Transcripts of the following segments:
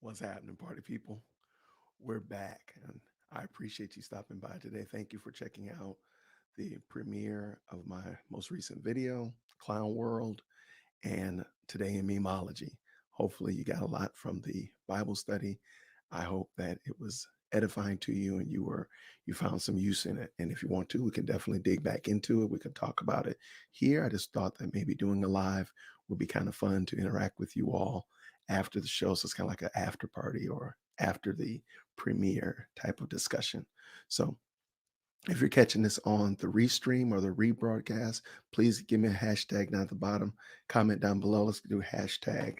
What's happening, party people? We're back, and I appreciate you stopping by today. Thank you for checking out the premiere of my most recent video, Clown World, and today in Meme-ology. Hopefully, you got a lot from the Bible study. I hope that it was edifying to you and you found some use in it. And if you want to, we can definitely dig back into it. We can talk about it here. I just thought that maybe doing a live would be kind of fun to interact with you all after the show. So it's kind of like an after party or after the premiere type of discussion. So if you're catching this on the restream or the rebroadcast, please give me a hashtag down at the bottom. Comment down below. Let's do hashtag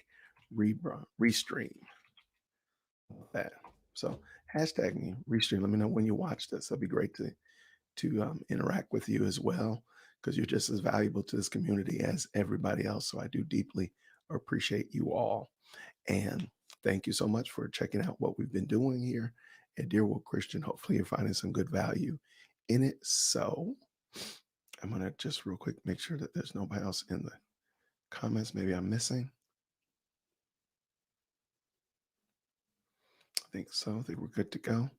restream. That. So hashtag me restream. Let me know when you watch this. That'd be great to interact with you as well, because you're just as valuable to this community as everybody else. So I do deeply appreciate you all. And thank you so much for checking out what we've been doing here at Dear Will Christian. Hopefully, you're finding some good value in it. So, I'm going to just real quick make sure that there's nobody else in the comments. Maybe I'm missing. I think so. I think we're good to go.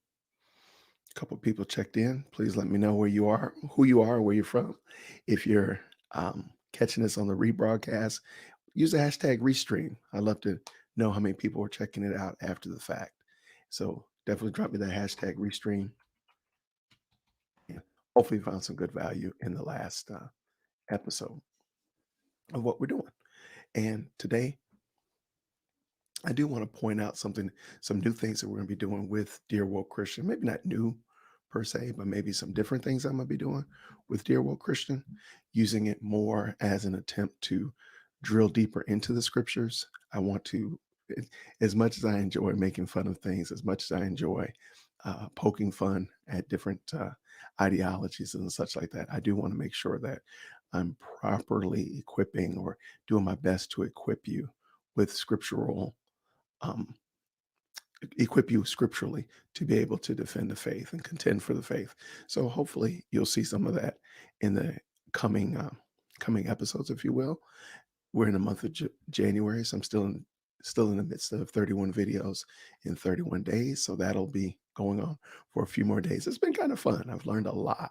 A couple people checked in. Please let me know where you are, who you are, where you're from. If you're catching this on the rebroadcast, use the hashtag restream. I'd love to know how many people are checking it out after the fact. So definitely drop me the hashtag restream. And hopefully you found some good value in the last episode of what we're doing. And today, I do want to point out some new things that we're going to be doing with Dear Woke Christian. Maybe not new per se, but maybe some different things I'm going to be doing with Dear Woke Christian, using it more as an attempt to drill deeper into the scriptures. I want to, as much as I enjoy making fun of things, as much as I enjoy poking fun at different ideologies and such like that, I do want to make sure that I'm properly equipping or doing my best to equip you with scriptural um, equip you scripturally to be able to defend the faith and contend for the faith. So hopefully you'll see some of that in the coming coming episodes, if you will. We're in the month of January, so I'm still in the midst of 31 videos in 31 days. So that'll be going on for a few more days. It's been kind of fun. I've learned a lot.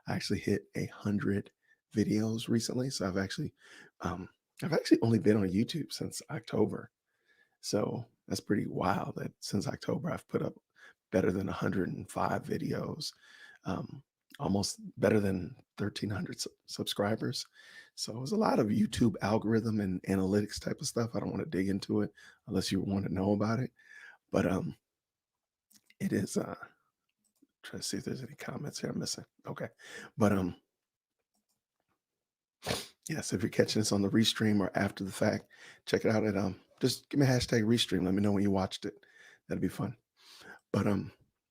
I actually hit 100 videos recently, so um, I've actually only been on YouTube since October. So that's pretty wild that since October, I've put up better than 105 videos, um, almost better than 1,300 subscribers. So it was a lot of YouTube algorithm and analytics type of stuff. I don't want to dig into it unless you want to know about it. But it is try to see if there's any comments here I'm missing. Okay. But yes, if you're catching this on the restream or after the fact, check it out at just give me a hashtag restream. Let me know when you watched it. That'd be fun. But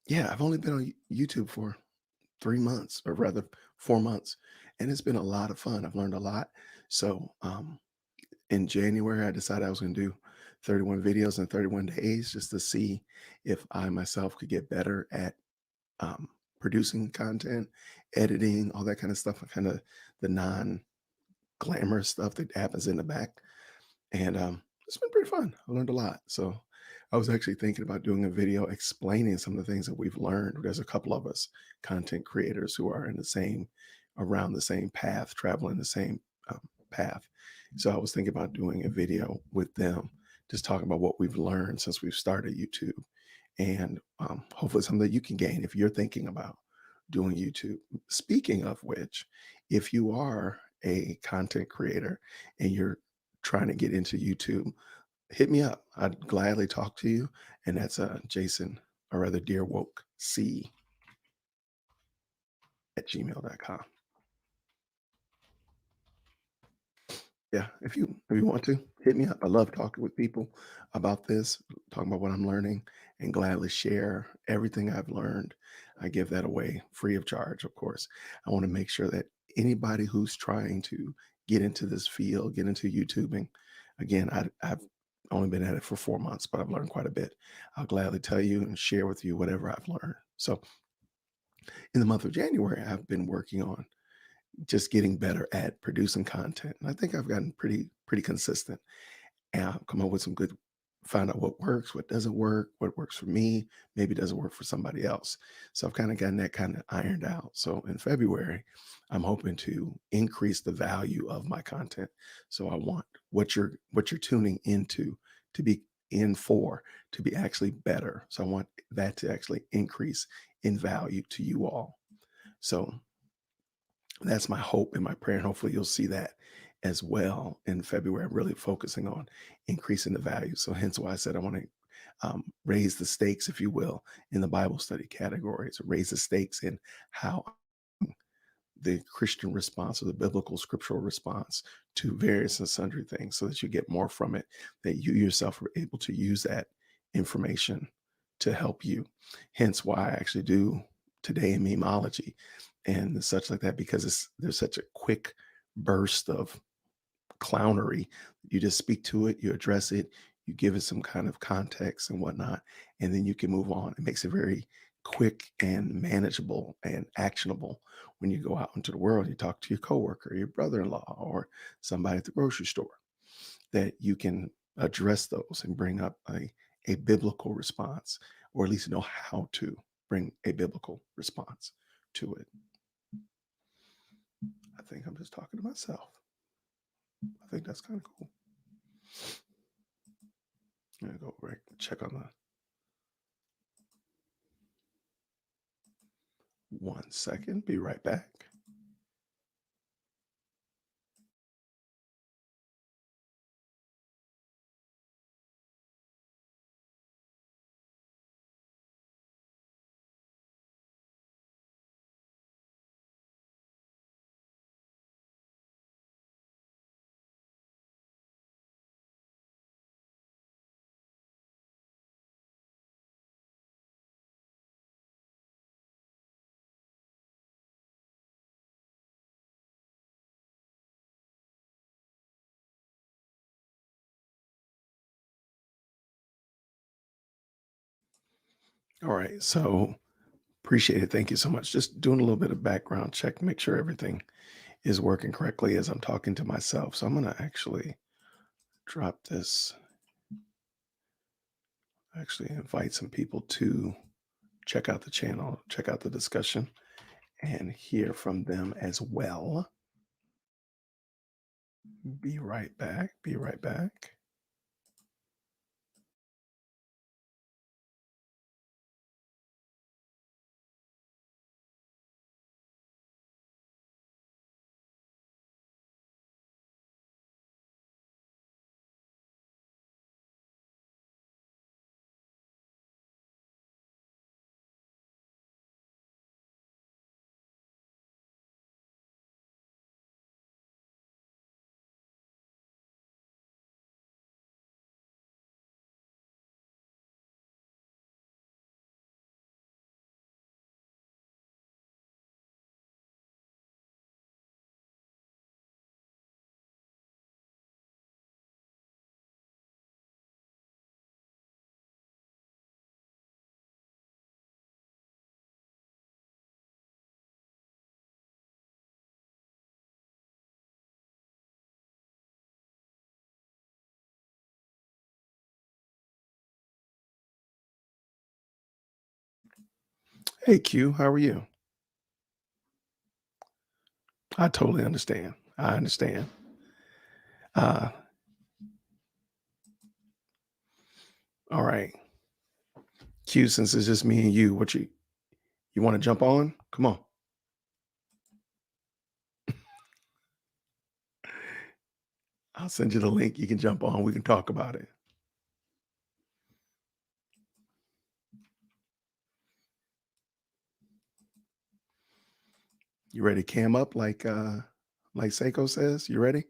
yeah, I've only been on YouTube for 3 months, or rather 4 months, and it's been a lot of fun. I've learned a lot. So in January, I decided I was going to do 31 videos in 31 days just to see if I myself could get better at producing content, editing, all that kind of stuff, kind of the non-glamorous stuff that happens in the back. And it's been pretty fun. I learned a lot. So I was actually thinking about doing a video explaining some of the things that we've learned. There's a couple of us content creators who are in around the same path, traveling the same path. So I was thinking about doing a video with them, just talking about what we've learned since we've started YouTube, and hopefully something that you can gain if you're thinking about doing YouTube. Speaking of which, if you are a content creator and you're trying to get into YouTube, hit me up. I'd gladly talk to you. And that's Jason, or rather Dear Woke C at gmail.com. Yeah, if you want to hit me up. I love talking with people about this, talking about what I'm learning, and gladly share everything I've learned. I give that away free of charge, of course. I want to make sure that anybody who's trying to get into this field, get into YouTubing, again, I've only been at it for 4 months, but I've learned quite a bit. I'll gladly tell you and share with you whatever I've learned. So in the month of January, I've been working on just getting better at producing content. And I think I've gotten pretty consistent and I've come up with some good find out what works, what doesn't work, what works for me, maybe doesn't work for somebody else. So I've kind of gotten that kind of ironed out. So in February, I'm hoping to increase the value of my content. So I want what you're tuning into to be in for to be actually better. So I want that to actually increase in value to you all. So that's my hope and my prayer. And hopefully you'll see that as well in February. I'm really focusing on increasing the value. So hence why I said I want to raise the stakes, if you will, in the Bible study categories, raise the stakes in how the Christian response or the biblical scriptural response to various and sundry things so that you get more from it, that you yourself are able to use that information to help you. Hence why I actually do today in Meme-ology and such like that, because there's such a quick burst of clownery. You just speak to it, you address it, you give it some kind of context and whatnot, and then you can move on. It makes it very quick and manageable and actionable when you go out into the world. You talk to your coworker, your brother-in-law, or somebody at the grocery store, that you can address those and bring up a biblical response, or at least know how to bring a biblical response to it. I think I'm just talking to myself. I think that's kind of cool. I'm gonna go right check on the 1 second. Be right back. All right. So appreciate it. Thank you so much. Just doing a little bit of background check, make sure everything is working correctly as I'm talking to myself. So I'm going to actually drop this, actually invite some people to check out the channel, check out the discussion, and hear from them as well. Be right back. Be right back. Hey, Q, how are you? I totally understand. I understand. Uh, all right. Q, since it's just me and you, what you want to jump on? Come on. I'll send you the link. You can jump on. We can talk about it. You ready to cam up like Seiko says? You ready?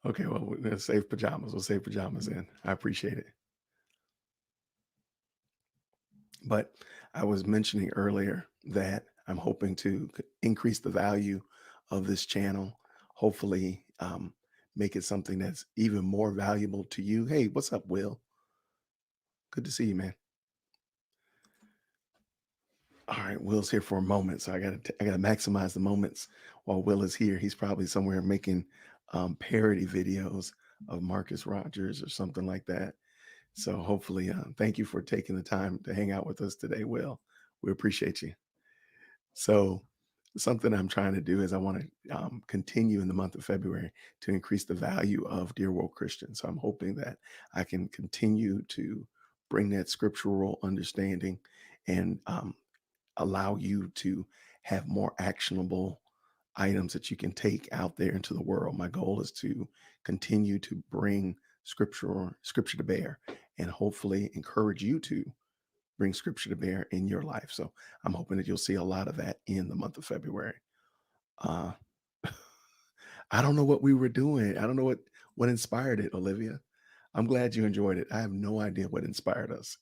Okay, well, we'll save pajamas. We'll save pajamas in. I appreciate it. But I was mentioning earlier that I'm hoping to increase the value of this channel, hopefully make it something that's even more valuable to you. Hey, what's up, Will? Good to see you, man. All right, Will's here for a moment, so I gotta maximize the moments while Will is here. He's probably somewhere making parody videos of Marcus Rogers or something like that. So hopefully, thank you for taking the time to hang out with us today, Will. We appreciate you. So something I'm trying to do is I want to continue in the month of February to increase the value of Dear World Christian. So I'm hoping that I can continue to bring that scriptural understanding and allow you to have more actionable items that you can take out there into the world. My goal is to continue to bring scripture to bear and hopefully encourage you to bring scripture to bear in your life. So I'm hoping that you'll see a lot of that in the month of February. Uh, I don't know what we were doing. I don't know what inspired it, Olivia. I'm glad you enjoyed it. I have no idea what inspired us.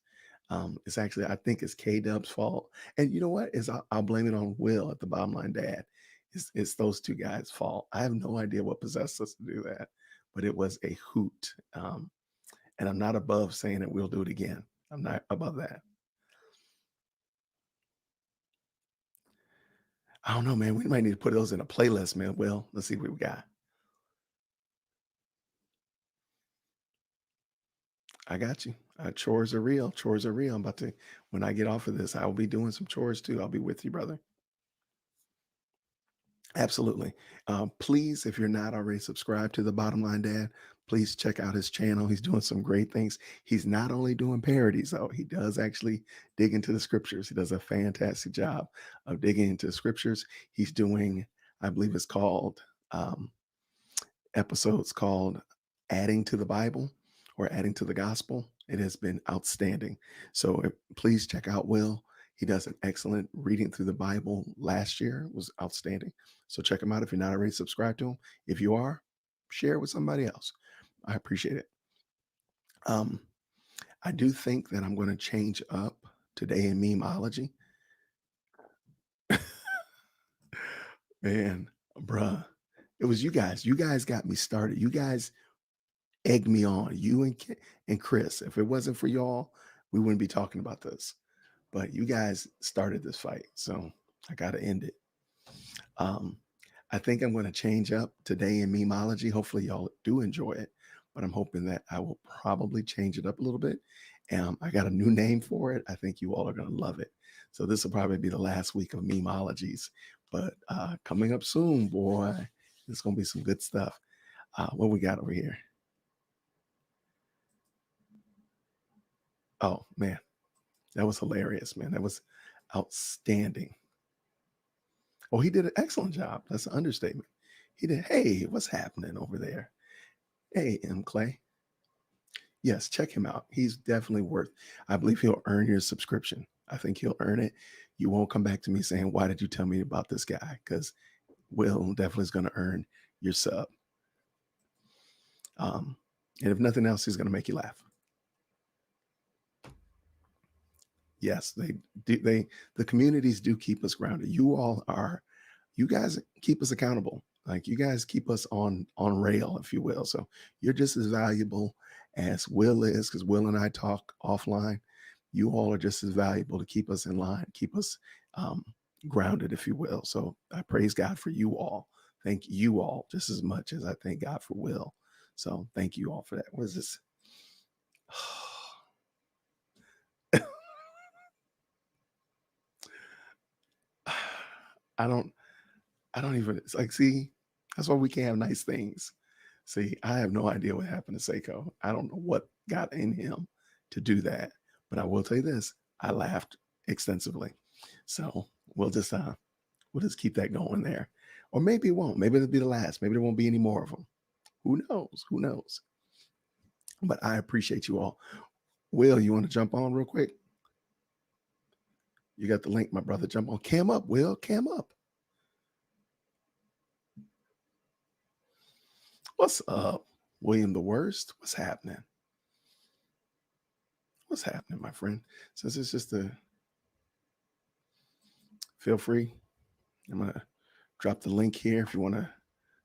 It's actually, I think it's K Dub's fault. And you know what? Is I'll blame it on Will at the bottom line dad. It's those two guys' fault. I have no idea what possessed us to do that, but it was a hoot. And I'm not above saying that we'll do it again. I'm not above that. I don't know, man. We might need to put those in a playlist, man. Well, let's see what we got. I got you. Chores are real. Chores are real. I'm about to, when I get off of this, I will be doing some chores too. I'll be with you, brother. Absolutely. Please, if you're not already subscribed to the Bottom Line Dad, please check out his channel. He's doing some great things. He's not only doing parodies, though, he does actually dig into the scriptures. He does a fantastic job of digging into the scriptures. He's doing, I believe it's called, episodes called Adding to the Bible or Adding to the Gospel. It has been outstanding. So please check out Will. He does an excellent reading through the Bible last year. It was outstanding. So check him out if you're not already subscribed to him. If you are, share it with somebody else. I appreciate it. Um, I do think that I'm going to change up today in Meme-ology. Man, bruh, it was you guys. You guys got me started. You guys egged me on. You and Chris. If it wasn't for y'all, we wouldn't be talking about this. But you guys started this fight, so I got to end it. Um, I think I'm going to change up today in Meme-ology. Hopefully, y'all do enjoy it, but I'm hoping that I will probably change it up a little bit. I got a new name for it. I think you all are going to love it. So this will probably be the last week of Meme-ologies, but coming up soon, boy, it's going to be some good stuff. What we got over here? Oh man, that was hilarious, man. That was outstanding. Oh, he did an excellent job. That's an understatement. He did. Hey, what's happening over there? Hey, M. Clay. Yes, check him out. He's definitely worth. I believe he'll earn your subscription. I think he'll earn it. You won't come back to me saying, "Why did you tell me about this guy?" Because Will definitely is going to earn your sub. Um, and if nothing else, he's going to make you laugh. Yes, they do. The communities do keep us grounded. You guys keep us accountable. Like you guys keep us on rail, if you will. So you're just as valuable as Will is, because Will and I talk offline. You all are just as valuable to keep us in line, keep us um, grounded, if you will. So I praise God for you all. Thank you all just as much as I thank God for Will. So thank you all for that. What is this? I don't I don't even, it's like, see, that's why we can't have nice things. See, I have no idea what happened to Seiko. I don't know what got in him to do that. But I will tell you this, I laughed extensively. So we'll just keep that going there. Or maybe it won't. Maybe it'll be the last. Maybe there won't be any more of them. Who knows? Who knows? But I appreciate you all. Will, you want to jump on real quick? You got the link, my brother. Jump on. Cam up, Will. Cam up. What's up? William the Worst? What's happening? What's happening, my friend? Since it's just a feel free. I'm gonna drop the link here if you want to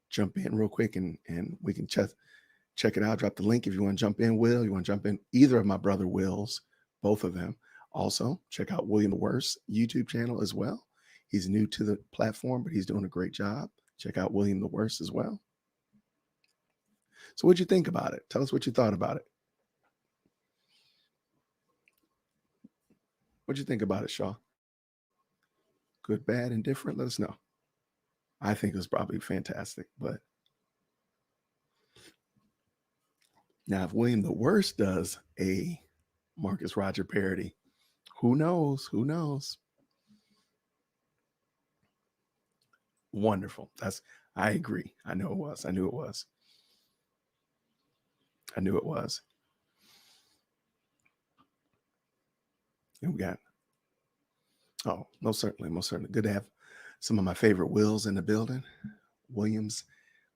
jump in real quick and we can check it out. Drop the link if you want to jump in, Will. You want to jump in either of my brother Will's, both of them. Also, check out William the Worst YouTube channel as well. He's new to the platform, but he's doing a great job. Check out William the Worst as well. So what'd you think about it? Tell us what you thought about it. What'd you think about it, Shaw? Good, bad, indifferent? Let us know. I think it was probably fantastic. But now, if William the Worst does a Marcus Roger parody, who knows? Who knows? Wonderful. I agree. I know it was. I knew it was. I knew it was. And we got, oh, most certainly, most certainly. Good to have some of my favorite Wills in the building. Williams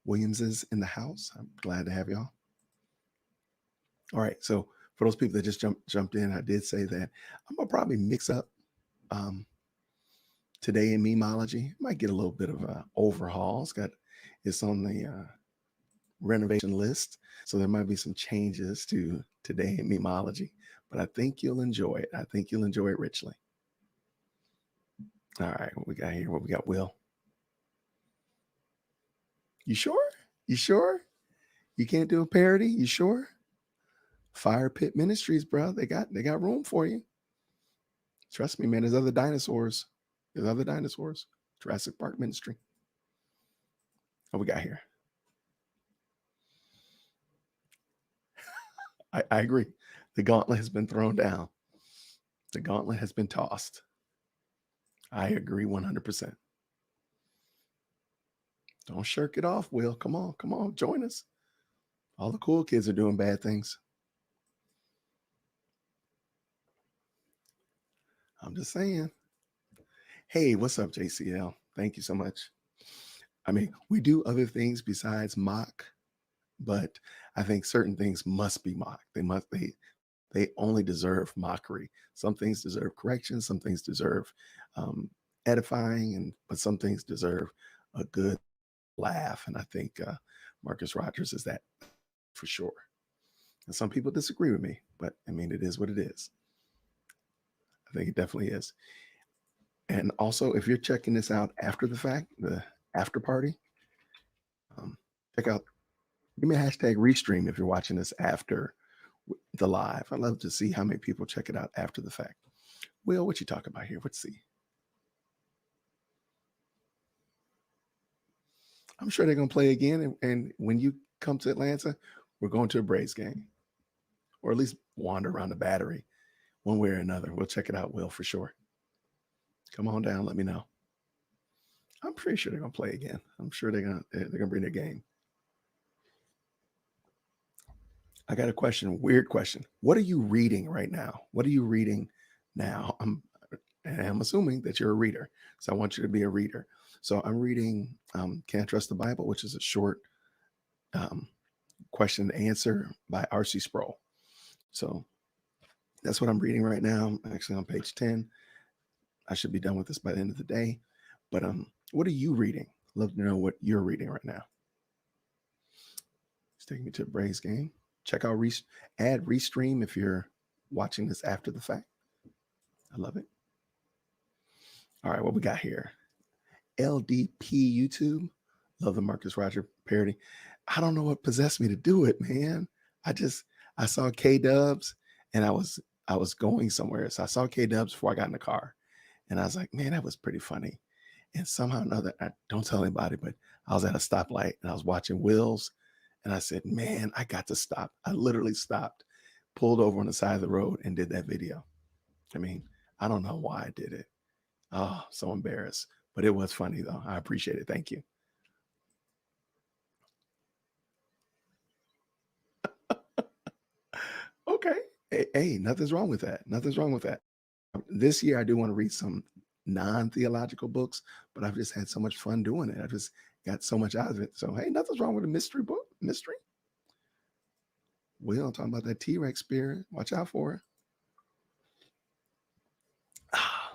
is in the house. I'm glad to have y'all. All right. So for those people that just jumped in, I did say that I'm gonna probably mix up um, today in Meme-ology. Might get a little bit of a overhaul. It's on the renovation list, so there might be some changes to today in Meme-ology. But I think you'll enjoy it. I think you'll enjoy it richly. All right, what we got here? What we got, Will? You sure? You sure? You can't do a parody? You sure? Fire Pit Ministries, bro. They got room for you. Trust me, man. There's other dinosaurs. There's other dinosaurs. Jurassic Park Ministry. What we got here? I agree. The gauntlet has been thrown down. The gauntlet has been tossed. I agree 100%. Don't shirk it off, Will. Come on, come on, join us. All the cool kids are doing bad things. I'm just saying. Hey, what's up, JCL? Thank you so much. I mean, we do other things besides mock, but I think certain things must be mocked. They only deserve mockery. Some things deserve correction. Some things deserve edifying, but some things deserve a good laugh. And I think Marcus Rogers is that for sure. And some people disagree with me, but I mean, it is what it is. I think it definitely is. And also, if you're checking this out after the fact, the after party, check out, give me a hashtag restream if you're watching this after the live. I'd love to see how many people check it out after the fact. Will, what you talk about here? Let's see. I'm sure they're going to play again. And when you come to Atlanta, we're going to a Braves game, or at least wander around the Battery one way or another. We'll check it out, Will, for sure. Come on down. Let me know. I'm pretty sure they're going to play again. I'm sure they're going to bring their game. I got a question, weird question. What are you reading right now? What are you reading now? I'm assuming that you're a reader, so I want you to be a reader. So I'm reading Can't Trust the Bible, which is a short question and answer by R.C. Sproul. So that's what I'm reading right now. I'm actually on page 10. I should be done with this by the end of the day. But what are you reading? Love to know what you're reading right now. It's taking me to the Braves game. Check out add restream if you're watching this after the fact. I love it. All right, what we got here? LDP YouTube. Love the Marcus Roger parody. I don't know what possessed me to do it, man. I saw K Dubs and I was going somewhere. So I saw K Dubs before I got in the car. And I was like, man, that was pretty funny. And somehow or another, I don't tell anybody, but I was at a stoplight and I was watching Wills. And I said, man, I got to stop. I literally stopped, pulled over on the side of the road and did that video. I mean, I don't know why I did it. Oh, so embarrassed. But it was funny, though. I appreciate it. Thank you. Okay. Hey, nothing's wrong with that. Nothing's wrong with that. This year, I do want to read some non-theological books, but I've just had so much fun doing it. I just got so much out of it. So, hey, nothing's wrong with a mystery book. Mystery. Will, talking about that T-Rex spirit. Watch out for it.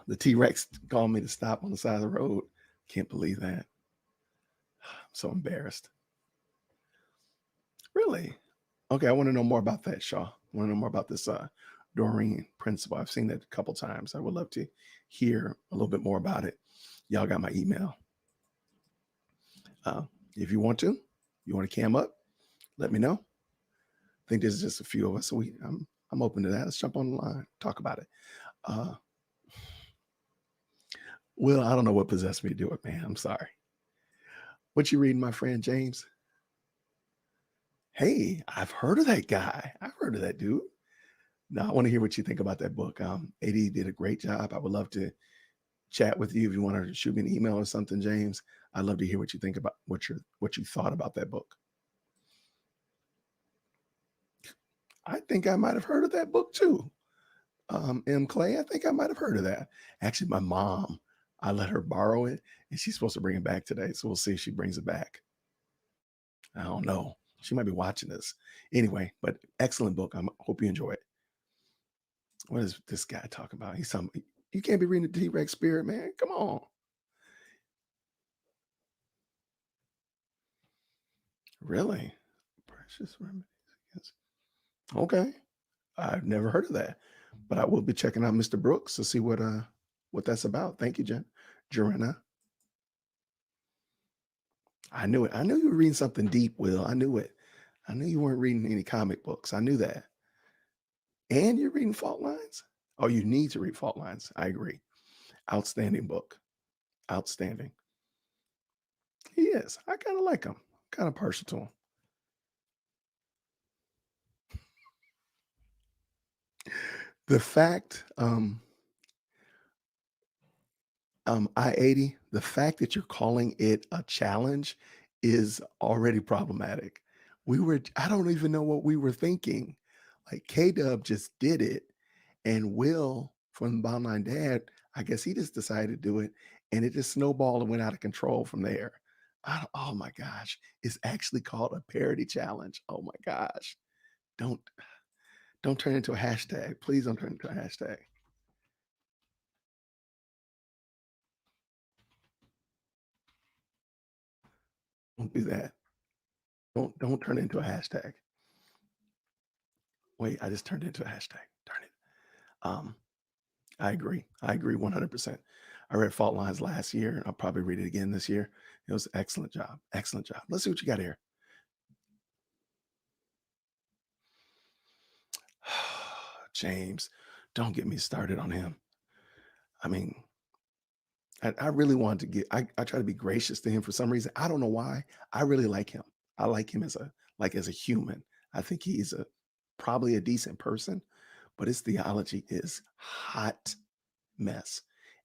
The T-Rex called me to stop on the side of the road. Can't believe that. I'm so embarrassed. Really? Okay, I want to know more about that, Shaw. I want to know more about this Doreen principle. I've seen that a couple times. I would love to hear a little bit more about it. Y'all got my email. If you want to cam up, let me know. I think there's just a few of us, so I'm open to that. Let's jump on the line, talk about it. Uh, Will, I don't know what possessed me to do it, man. I'm sorry. What you reading, my friend James? Hey, I've heard of that guy. I've heard of that dude. Now I want to hear what you think about that book. AD did a great job. I would love to chat with you if you want to shoot me an email or something, James. I'd love to hear what you think about what you thought about that book. I think I might have heard of that book too. M. Clay, I think I might have heard of that. Actually, my mom, I let her borrow it, and she's supposed to bring it back today. So we'll see if she brings it back. I don't know. She might be watching this. Anyway, but excellent book. I hope you enjoy it. What is this guy talking about? He's something. You can't be reading the T-Rex spirit, man. Come on. Really? Precious remedies. Yes. Okay. I've never heard of that. But I will be checking out Mr. Brooks to see what that's about. Thank you, Joanna. I knew it. I knew you were reading something deep, Will. I knew it. I knew you weren't reading any comic books. I knew that. And you're reading Fault Lines? Oh, you need to read Fault Lines. I agree. Outstanding book. Outstanding. He is. I kind of like him. Kind of partial to him. The fact, I-80, the fact that you're calling it a challenge is already problematic. I don't even know what we were thinking. Like K-Dub just did it, and Will from Bottom Line Dad, I guess he just decided to do it, and it just snowballed and went out of control from there. Oh my gosh, it's actually called a parody challenge. Oh my gosh, don't don't turn it into a hashtag. Please don't turn it into a hashtag. Don't do that. Don't turn it into a hashtag. Wait, I just turned it into a hashtag. Darn it. Um, I agree. I agree 100%. I read Fault Lines last year. I'll probably read it again this year. It was an excellent job. Excellent job. Let's see what you got here. James, don't get me started on him. I mean, I really wanted to I try to be gracious to him for some reason. I don't know why. I really like him. I like him as a human. I think he's a probably a decent person, but his theology is hot mess.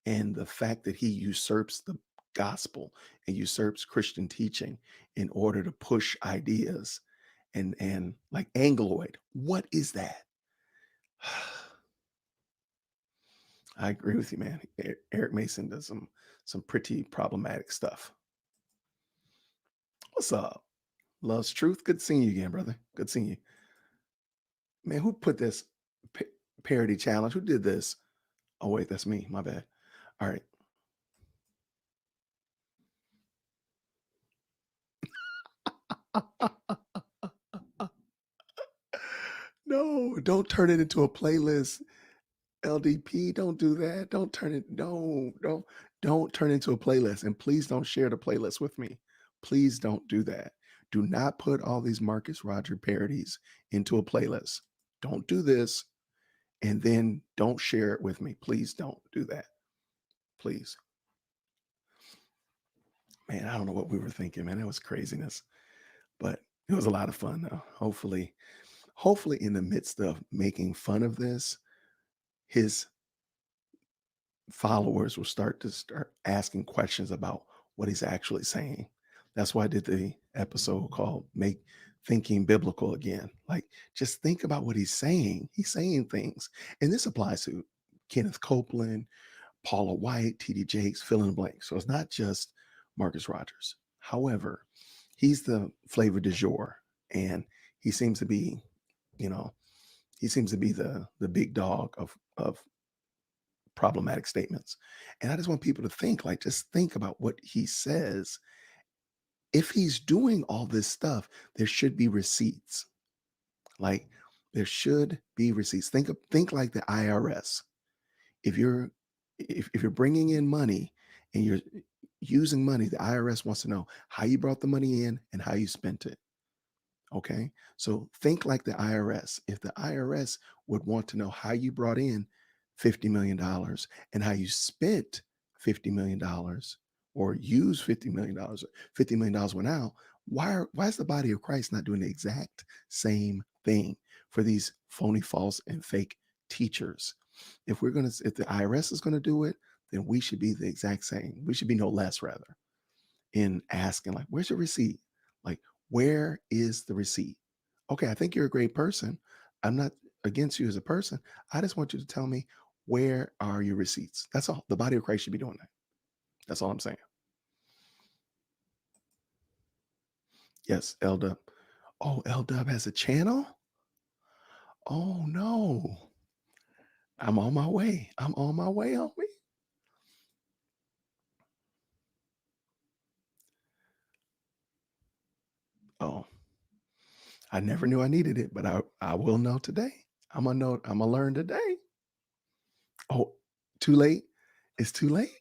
And the fact that he usurps the gospel and usurps Christian teaching in order to push ideas and like Angloid. What is that? I agree with you, man. Eric Mason does some pretty problematic stuff. What's up? Love's truth. Good seeing you again, brother. Good seeing you. Man, who put this pa- parody challenge? Who did this? Oh, wait, that's me. My bad. All right. No, don't turn it into a playlist. LDP, don't do that. Don't turn it. Don't turn it into a playlist. And please don't share the playlist with me. Please don't do that. Do not put all these Marcus Roger parodies into a playlist. Don't do this. And then don't share it with me. Please don't do that. Please. Man, I don't know what we were thinking, man. It was craziness. But it was a lot of fun though. Hopefully in the midst of making fun of this, his followers will start asking questions about what he's actually saying. That's why I did the episode called Make Thinking Biblical Again. Like, just think about what he's saying. He's saying things. And this applies to Kenneth Copeland, Paula White, TD Jakes, fill in the blank. So it's not just Marcus Rogers. However, he's the flavor du jour. And he seems to be, you know, he seems to be the big dog of problematic statements. And I just want people to think, like, just think about what he says. If he's doing all this stuff, there should be receipts. Like, there should be receipts. Think like the IRS. If you're if you're bringing in money and you're using money, the IRS wants to know how you brought the money in and how you spent it. Okay. So think like the IRS. If the IRS would want to know how you brought in $50 million dollars and how you spent $50 million dollars or used $50 million, $50 million went out, why is the body of Christ not doing the exact same thing for these phony, false, and fake teachers? If the IRS is gonna do it, then we should be the exact same. We should be no less rather in asking, like, where's your receipt? Like, where is the receipt? Okay, I think you're a great person. I'm not against you as a person. I just want you to tell me, where are your receipts? That's all. The body of Christ should be doing that. That's all I'm saying. Yes, L Dub. Oh, L Dub has a channel? Oh no. I'm on my way. I'm on my way, homie. Oh, I never knew I needed it, but I will know today. I'm gonna know, I'm gonna learn today. Oh, too late? It's too late?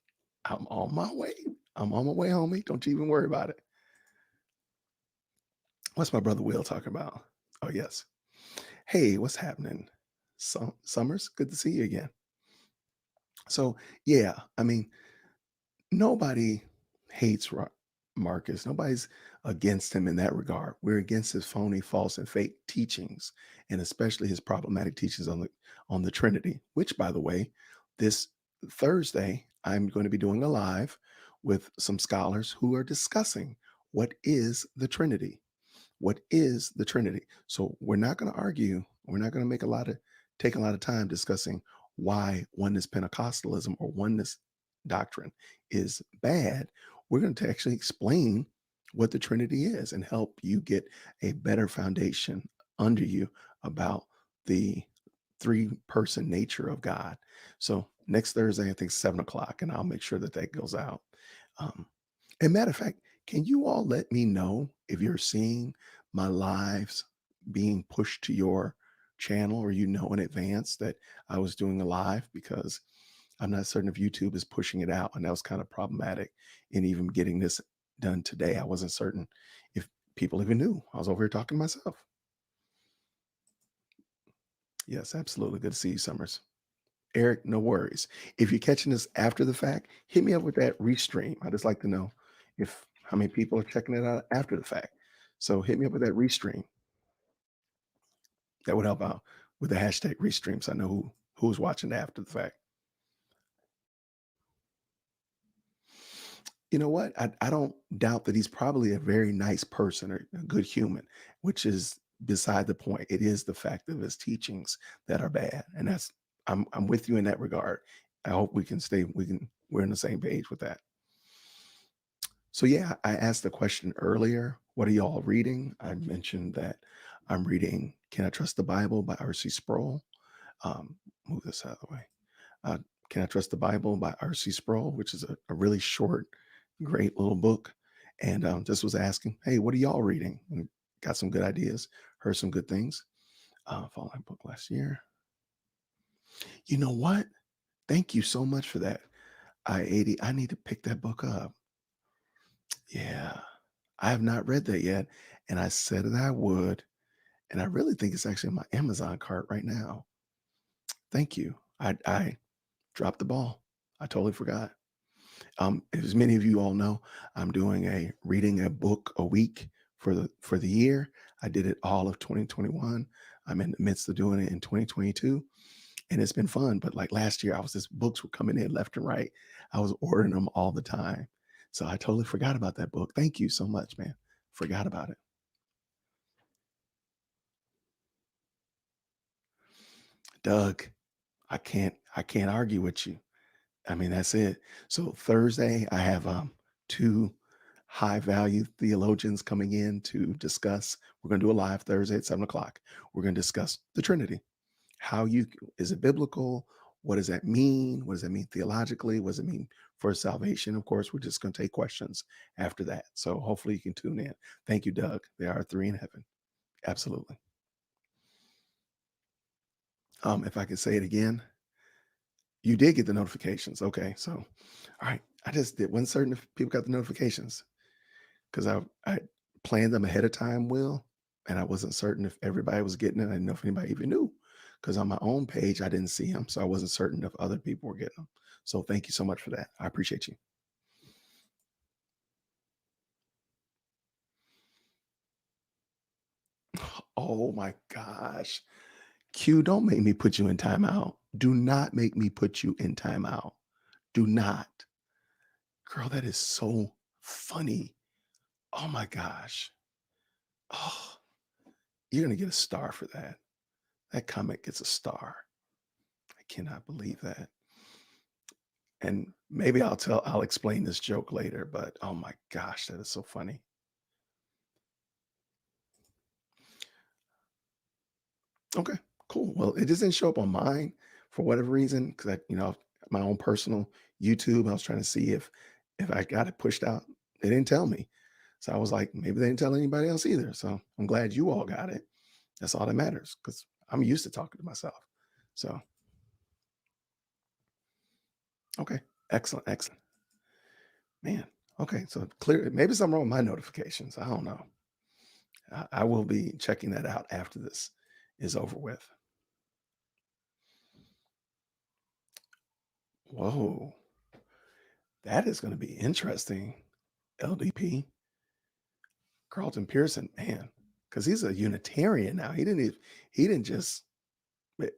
I'm on my way. I'm on my way, homie. Don't you even worry about it. What's my brother Will talking about? Oh, yes. Hey, what's happening? Summers, good to see you again. So, yeah, I mean, nobody hates Marcus. Nobody's against him in that regard. We're against his phony, false, and fake teachings, and especially his problematic teachings on the Trinity. Which, by the way, this Thursday I'm going to be doing a live with some scholars who are discussing what is the Trinity. What is the Trinity? So we're not going to argue. We're not going to take a lot of time discussing why oneness Pentecostalism or oneness doctrine is bad. We're going to actually explain what the Trinity is and help you get a better foundation under you about the three-person nature of God. So next Thursday, I think 7 o'clock, and I'll make sure that that goes out. Um, and matter of fact, can you all let me know if you're seeing my lives being pushed to your channel, or you know in advance that I was doing a live? Because I'm not certain if YouTube is pushing it out, and that was kind of problematic in even getting this done today. I wasn't certain if people even knew I was over here talking to myself. Yes, absolutely. Good to see you, Summers. Eric, no worries. If you're catching this after the fact, hit me up with that restream. I just like to know if how many people are checking it out after the fact. So hit me up with that restream. That would help out with the hashtag restream, so I know who's watching after the fact. You know what? I don't doubt that he's probably a very nice person or a good human, which is beside the point. It is the fact of his teachings that are bad. And that's I'm with you in that regard. I hope we're on the same page with that. So yeah, I asked the question earlier, what are y'all reading? I mentioned that I'm reading Can I Trust the Bible by R.C. Sproul. Move this out of the way. uh, Can I Trust the Bible by R.C. Sproul, which is a really short, great little book. And just was asking, hey, what are y'all reading? And got some good ideas, heard some good things. Following that book last year. You know what? Thank you so much for that. I-80. I need to pick that book up. Yeah. I have not read that yet. And I said that I would. And I really think it's actually in my Amazon cart right now. Thank you. I dropped the ball. I totally forgot. As many of you all know, I'm doing a reading a book a week for the year. I did it all of 2021. I'm in the midst of doing it in 2022, and it's been fun. But like last year, I was just books were coming in left and right. I was ordering them all the time, so I totally forgot about that book. Thank you so much, man. Forgot about it, Doug. I can't argue with you. I mean, that's it. So Thursday, I have two high value theologians coming in to discuss. We're going to do a live Thursday at 7 o'clock. We're going to discuss the Trinity. How you is it biblical? What does that mean? What does that mean theologically? What does it mean for salvation? Of course, we're just going to take questions after that. So hopefully you can tune in. Thank you, Doug. There are three in heaven. Absolutely. If I could say it again, you did get the notifications. Okay, so all right. I just did. Wasn't certain if people got the notifications because I planned them ahead of time. Will. and I wasn't certain if everybody was getting it. I didn't know if anybody even knew, because on my own page I didn't see them, so I wasn't certain if other people were getting them. So thank you so much for that. I appreciate you. Oh my gosh. Q, don't make me put you in timeout. Do not make me put you in timeout. Do not. Girl, that is so funny. Oh my gosh. Oh, you're gonna get a star for that. That comment gets a star. I cannot believe that. And maybe I'll explain this joke later, but oh my gosh, that is so funny. Okay, cool. Well, it just didn't show up on mine for whatever reason, because my own personal YouTube. I was trying to see if I got it pushed out. They didn't tell me. So I was like, maybe they didn't tell anybody else either. So I'm glad you all got it. That's all that matters, because I'm used to talking to myself. So okay. Excellent. Excellent. Man. Okay. So clear, maybe something wrong with my notifications. I don't know. I will be checking that out after this is over with. Whoa, that is going to be interesting. LDP, Carlton Pearson, man, because he's a Unitarian now. He didn't just eh,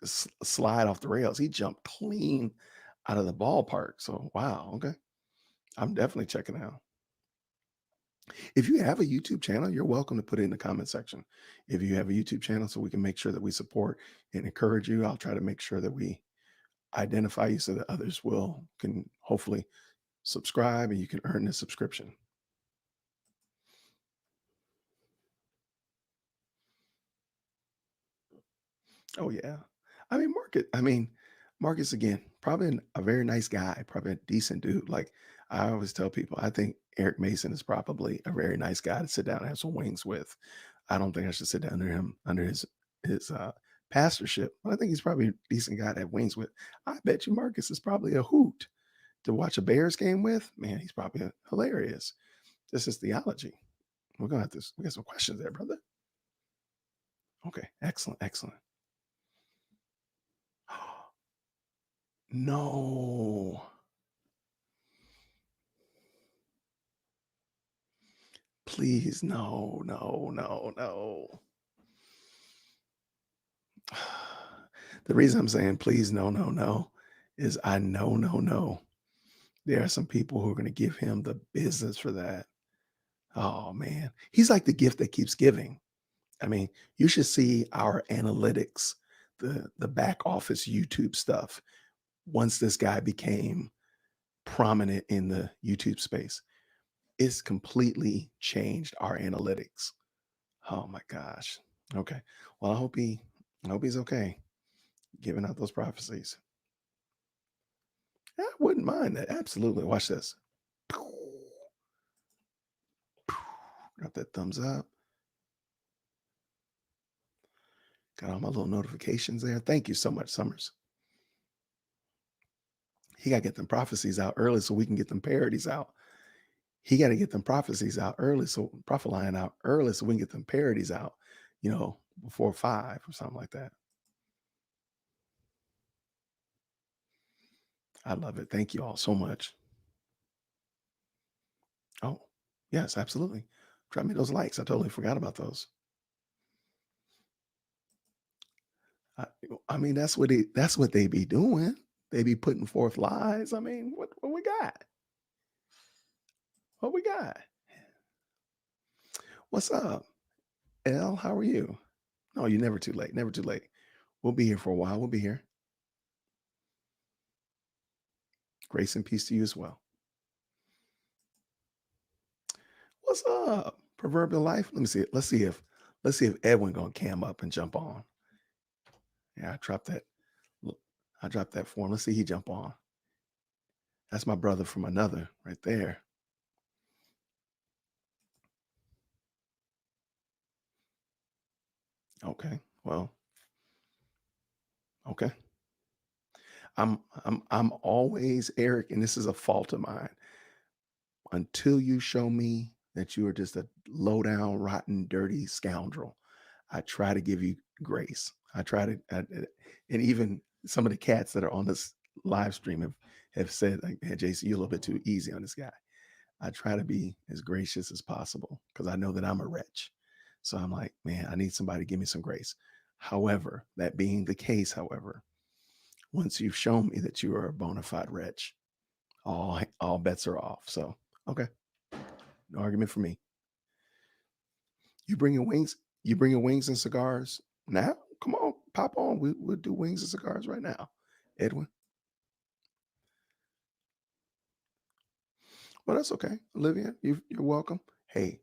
slide off the rails. He jumped clean out of the ballpark. So wow, okay, I'm definitely checking it out. If you have a YouTube channel, you're welcome to put it in the comment section. If you have a YouTube channel, so we can make sure that we support and encourage you, I'll try to make sure that we identify you so that others will can hopefully subscribe and you can earn the subscription. Oh yeah. Marcus again, probably a very nice guy, probably a decent dude. Like I always tell people, I think Eric Mason is probably a very nice guy to sit down and have some wings with. I don't think I should sit down under him under his pastorship, but I think he's probably a decent guy to have wings with. I bet you Marcus is probably a hoot to watch a Bears game with. Man, he's probably hilarious. This is theology. We're gonna have to we got some questions there, brother. Okay, excellent, excellent. No. Please, no, no, no, no. The reason I'm saying please, no, no, no, is I know, no, no. There are some people who are going to give him the business for that. Oh man, he's like the gift that keeps giving. I mean, you should see our analytics, the back office YouTube stuff. Once this guy became prominent in the YouTube space, it's completely changed our analytics. Oh my gosh. Okay. Well, I hope he's okay giving out those prophecies. Yeah, I wouldn't mind that. Absolutely. Watch this. Got that thumbs up. Got all my little notifications there. Thank you so much, Summers. He got to get them prophecies out early so we can get them parodies out. He got to get them prophecies out early, so prophet line out early so we can get them parodies out, before 5 or something like that. I love it. Thank you all so much. Oh, yes, absolutely. Drop me those likes. I totally forgot about those. I, that's what they be doing. They be putting forth lies. I mean, what we got? What we got? What's up, L? How are you? No, you're never too late. Never too late. We'll be here for a while. We'll be here. Grace and peace to you as well. What's up? Proverbial life. Let me see. Let's see if Edwin gonna cam up and jump on. Yeah, I dropped that for him. Let's see he jump on. That's my brother from another right there. Okay. Well, okay. I'm always Eric, and this is a fault of mine. Until you show me that you are just a low down, rotten, dirty scoundrel, I try to give you grace. I try to, and even some of the cats that are on this live stream have said, like, "Hey, Jason, you're a little bit too easy on this guy." I try to be as gracious as possible because I know that I'm a wretch. So I'm like, man, I need somebody to give me some grace. However, that being the case, however, once you've shown me that you are a bona fide wretch, all bets are off. So okay, no argument for me. You bringing wings? You bringing wings and cigars now? Come on, pop on. We'll do wings and cigars right now, Edwin. Well, that's okay, Olivia. You're welcome. Hey,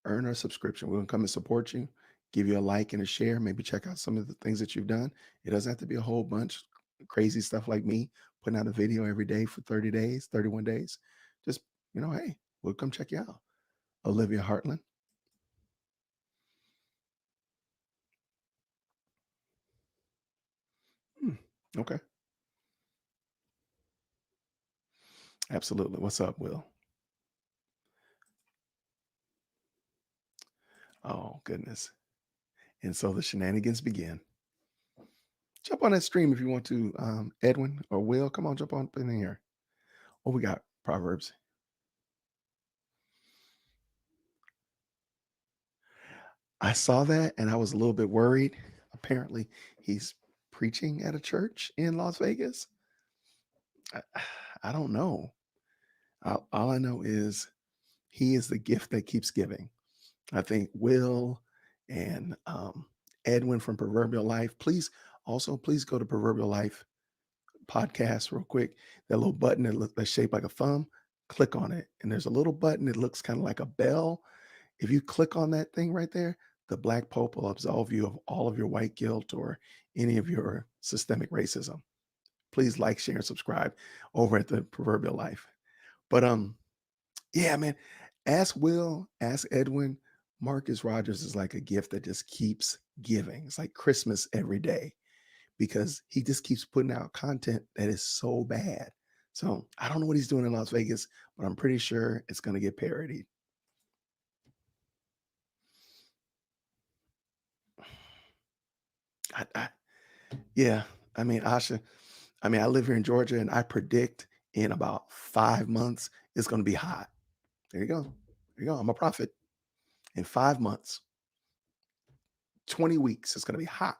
earn our subscription. We're gonna come and support you, give you a like and a share. Maybe check out some of the things that you've done. It doesn't have to be a whole bunch crazy stuff like me putting out a video every day for 30 days, 31 days. Just hey, we'll come check you out. Olivia Hartland. Hmm, okay, absolutely. What's up, Will? Oh goodness. And so the shenanigans begin. Jump on that stream if you want to, Edwin or Will. Come on, jump on in here. Oh, we got Proverbs. I saw that and I was a little bit worried. Apparently, he's preaching at a church in Las Vegas. I, I don't know. All I know is he is the gift that keeps giving. I think Will and Edwin from Proverbial Life. Please go to Proverbial Life podcast real quick. That little button that's shaped like a thumb. Click on it, and there's a little button that looks kind of like a bell. If you click on that thing right there, the Black Pope will absolve you of all of your white guilt or any of your systemic racism. Please like, share, and subscribe over at the Proverbial Life. But yeah, man, ask Will, ask Edwin. Marcus Rogers is like a gift that just keeps giving. It's like Christmas every day because he just keeps putting out content that is so bad. So I don't know what he's doing in Las Vegas, but I'm pretty sure it's going to get parodied. I, yeah, I mean, Asha, I live here in Georgia and I predict in about 5 months it's going to be hot. There you go. There you go. I'm a prophet. In 5 months, 20 weeks, it's going to be hot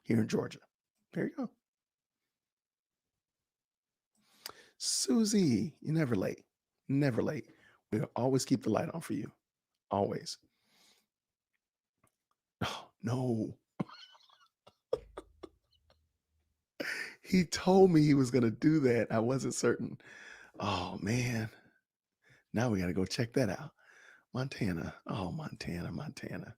here in Georgia. There you go. Susie, you're never late. Never late. We'll always keep the light on for you. Always. Oh, no. He told me he was going to do that. I wasn't certain. Oh, man. Now we got to go check that out. Montana. Oh, Montana, Montana.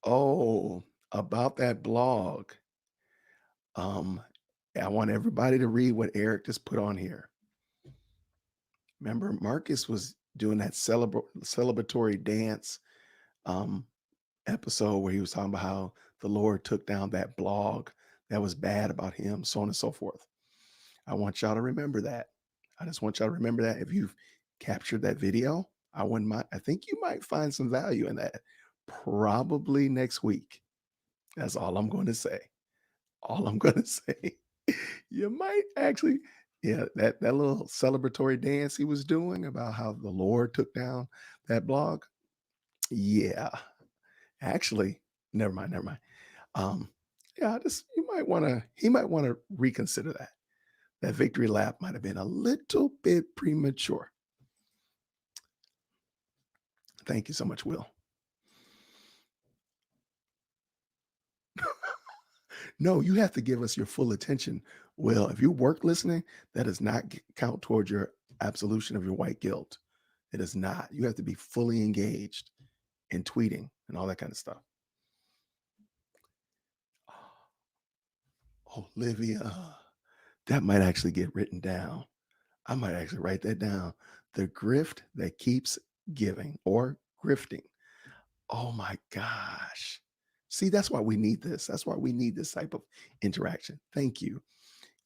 Oh, about that blog. Um, I want everybody to read what Eric just put on here. Remember, Marcus was doing that celebratory dance um, episode where he was talking about how the Lord took down that blog that was bad about him, so on and so forth. I want y'all to remember that. I just want y'all to remember that. If you've captured that video, I wouldn't mind. I think you might find some value in that. Probably next week. That's all I'm going to say. All I'm going to say. You might actually, yeah, that little celebratory dance he was doing about how the Lord took down that blog. Yeah, actually, never mind, never mind. Um, yeah, just he might want to reconsider that. That victory lap might have been a little bit premature. Thank you so much, Will. No, you have to give us your full attention. Will, if you work listening, that does not count towards your absolution of your white guilt. It is not. You have to be fully engaged in tweeting and all that kind of stuff. Olivia, that might actually get written down. I might actually write that down. The grift that keeps giving or grifting. Oh my gosh. See, that's why we need this. That's why we need this type of interaction. Thank you.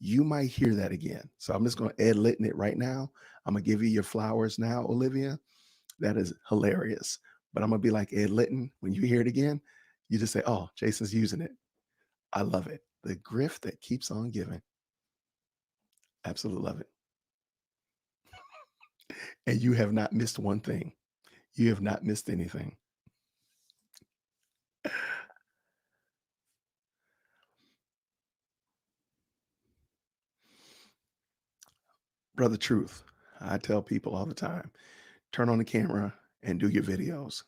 You might hear that again. So I'm just going to adlit it right now. I'm going to give you your flowers now, Olivia. That is hilarious. But I'm going to be like Ed Litton. When you hear it again, you just say, oh, Jason's using it. I love it. The grift that keeps on giving. Absolutely love it. And you have not missed one thing. You have not missed anything. Brother Truth, I tell people all the time, turn on the camera and do your videos.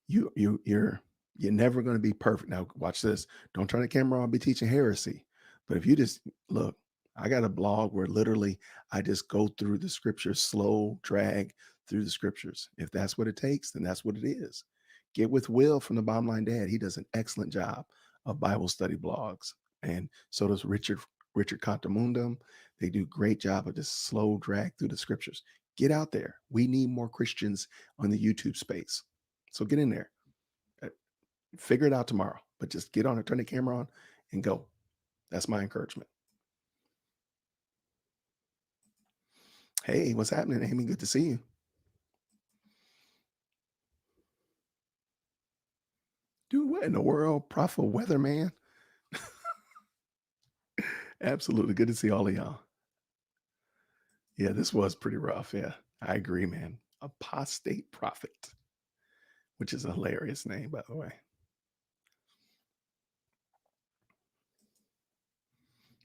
You're never going to be perfect. Now watch this. Don't turn the camera on, I'll be teaching heresy. But if you just look, I got a blog where literally I just go through the scriptures, slow drag through the scriptures. If that's what it takes, then that's what it is. Get with Will from the Bottom Line Dad. He does an excellent job of Bible study blogs. And so does Richard Contamundum. They do a great job of just slow drag through the scriptures. Get out there. We need more Christians on the YouTube space. So get in there. Uh, Figure it out tomorrow, but just get on it, turn the camera on, and go. That's my encouragement. Hey, what's happening, Amy? Good to see you. Dude, what in the world? Prophet Weatherman? Absolutely. Good to see all of y'all. Yeah, this was pretty rough. Yeah, I agree, man. Apostate Prophet, which is a hilarious name, by the way.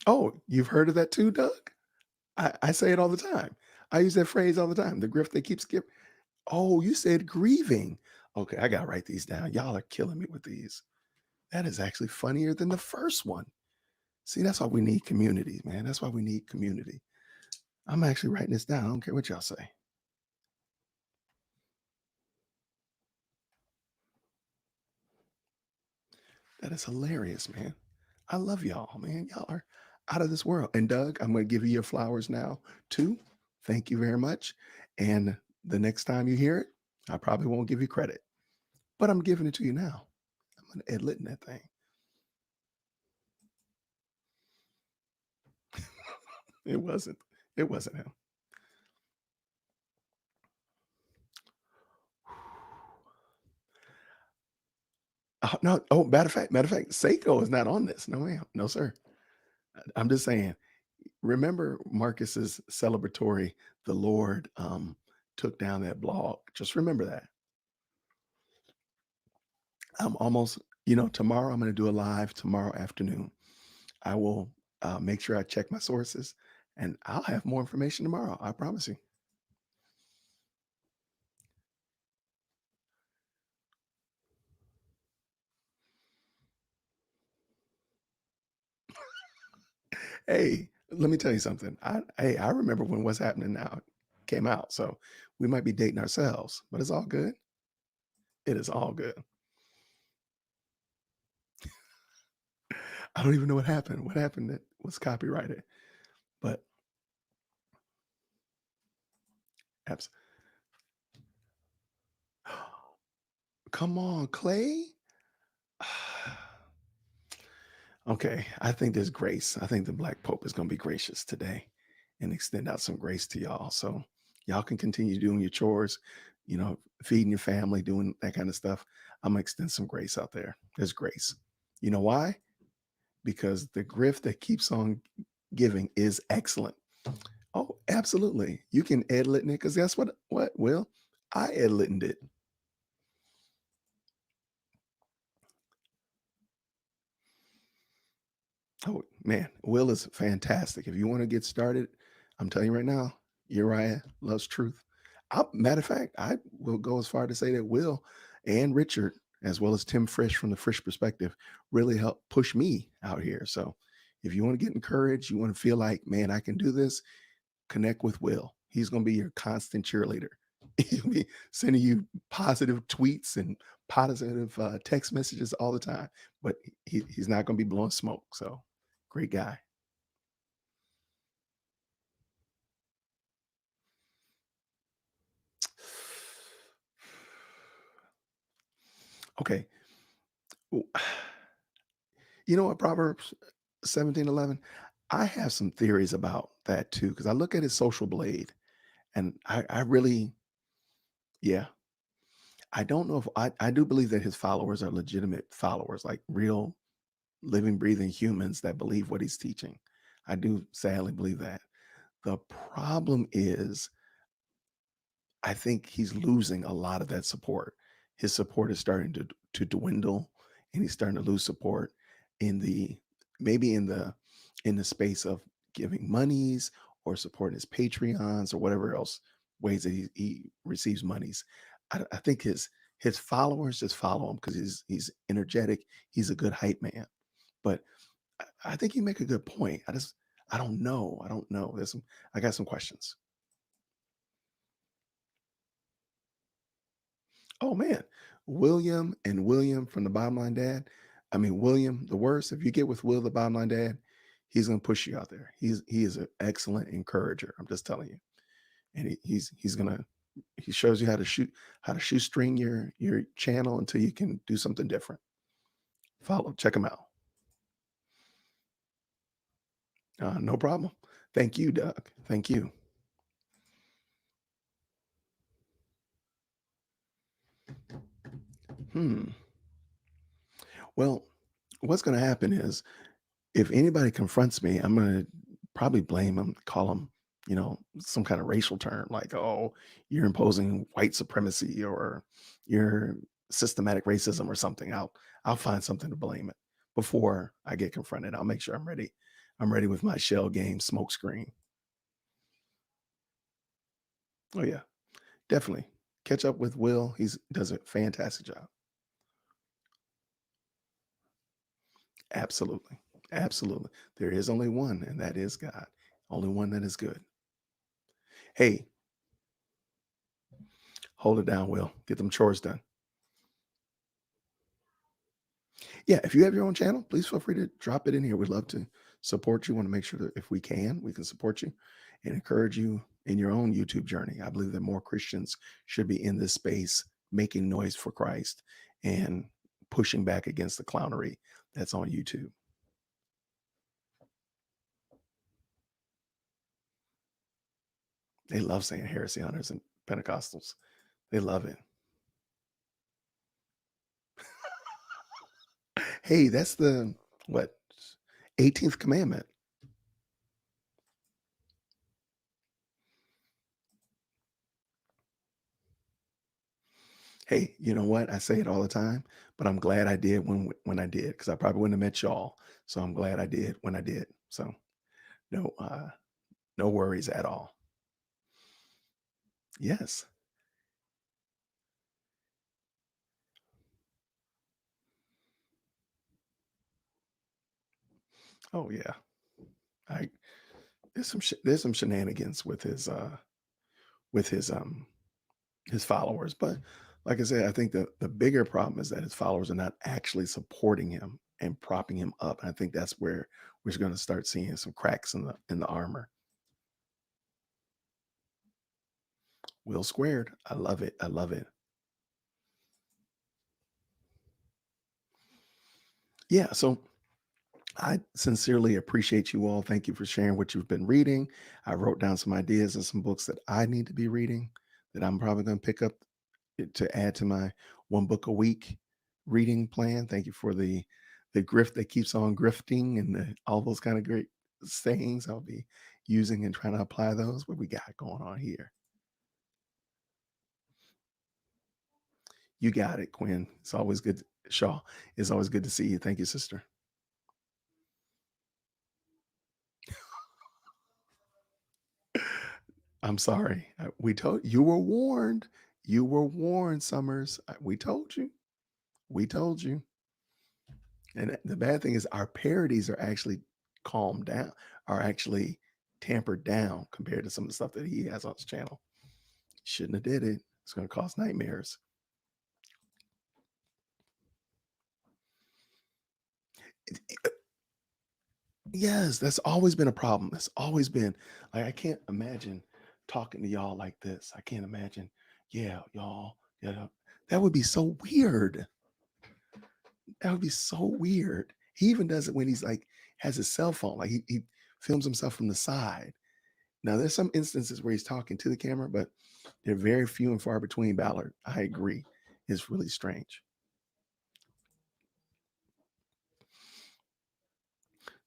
Oh, you've heard of that too, Doug? I say it all the time. I use that phrase all the time. The grift that keeps giving. Oh, you said grieving. Okay, I gotta write these down. Y'all are killing me with these. That is actually funnier than the first one. See, that's why we need community, man. That's why we need community. I'm actually writing this down. I don't care what y'all say. That is hilarious, man. I love y'all, man. Y'all are out of this world. And Doug, I'm going to give you your flowers now, too. Thank you very much. And the next time you hear it, I probably won't give you credit, but I'm giving it to you now. I'm going to adlit in that thing. It wasn't. It wasn't him. Oh, no. Oh, matter of fact, Seiko is not on this. No, ma'am. No, sir. I'm just saying. Remember Marcus's celebratory. The Lord took down that blog. Just remember that. I'm almost. Tomorrow I'm going to do a live tomorrow afternoon. I will make sure I check my sources, and I'll have more information tomorrow. I promise you. Hey, let me tell you something. I remember when What's Happening Now came out, so we might be dating ourselves, but it's all good. It is all good. I don't even know what happened. What happened that was copyrighted, but abs- come on, Clay. Okay, I think there's grace. I think the Black Pope is going to be gracious today and extend out some grace to y'all. So y'all can continue doing your chores, feeding your family, doing that kind of stuff. I'm going to extend some grace out there. There's grace. You know why? Because the grift that keeps on giving is excellent. Oh, absolutely. You can edit it because guess what? What? Well, I edited it. Oh man, Will is fantastic. If you want to get started, I'm telling you right now, Uriah loves truth. Matter of fact, I will go as far to say that Will and Richard, as well as Tim Frisch from the Frisch Perspective, really helped push me out here. So if you want to get encouraged, you want to feel like, man, I can do this, connect with Will. He's going to be your constant cheerleader. He'll be sending you positive tweets and positive text messages all the time, but he's not going to be blowing smoke. So great guy. Okay. You know what? Proverbs 17:11. I have some theories about that too, because I look at his social blade and I really, yeah, I don't know if I do believe that his followers are legitimate followers, like real living, breathing humans that believe what he's teaching. I do sadly believe that. The problem is I think he's losing a lot of that support. His support is starting to dwindle, and he's starting to lose support in the maybe in the space of giving monies or supporting his Patreons or whatever else ways that he receives monies. I think his followers just follow him because he's energetic. He's a good hype man. But I think you make a good point. I don't know. I don't know. I got some questions. Oh man, William and William from the Bottom Line Dad. I mean, William, the worst. If you get with Will, the Bottom Line Dad, he's gonna push you out there. He is an excellent encourager. I'm just telling you, and he's gonna he shows you how to shoestring your channel until you can do something different. Check him out. No problem. Thank you, Doug. Thank you. Hmm. Well, what's gonna happen is if anybody confronts me, I'm gonna probably blame them, call them, some kind of racial term like, "Oh, you're imposing white supremacy or you're systematic racism or something." I'll find something to blame it before I get confronted. I'll make sure I'm ready. I'm ready with my shell game smoke screen. Oh yeah, definitely. Catch up with Will. He's does a fantastic job. Absolutely. Absolutely. There is only one, and that is God. Only one that is good. Hey, hold it down, Will. Get them chores done. Yeah, if you have your own channel, please feel free to drop it in here. We'd love to support you. Want to make sure that if we can support you and encourage you in your own YouTube journey. I believe that more Christians should be in this space, making noise for Christ and pushing back against the clownery that's on YouTube. They love saying heresy hunters and Pentecostals. They love it. Hey, that's the what 18th commandment. Hey, you know what? I say it all the time, but I'm glad I did when I did because I probably wouldn't have met y'all. So I'm glad I did when I did. So no no worries at all. Yes. Oh yeah. I there's some shenanigans with his followers, but like I said, I think the bigger problem is that his followers are not actually supporting him and propping him up. And I think that's where we're going to start seeing some cracks in the armor. Will squared. I love it. I love it. Yeah. So I sincerely appreciate you all. Thank you for sharing what you've been reading. I wrote down some ideas and some books that I need to be reading that I'm probably going to pick up to add to my one book a week reading plan. Thank you for the grift that keeps on grifting and all those kind of great sayings I'll be using and trying to apply those. What we got going on here? You got it, Quinn. It's always good. Shaw, it's always good to see you. Thank you, sister. I'm sorry. We told you were warned. You were warned, Summers. We told you. We told you. And the bad thing is our parodies are actually calmed down, are actually tampered down compared to some of the stuff that he has on his channel. Shouldn't have did it. It's going to cause nightmares. Yes, that's always been a problem. That's always been like I can't imagine talking to y'all like this. I can't imagine. Yeah, y'all. Yeah, that would be so weird. That would be so weird. He even does it when he's like has his cell phone. Like he films himself from the side. Now, there's some instances where he's talking to the camera, but they're very few and far between, Ballard. I agree. It's really strange.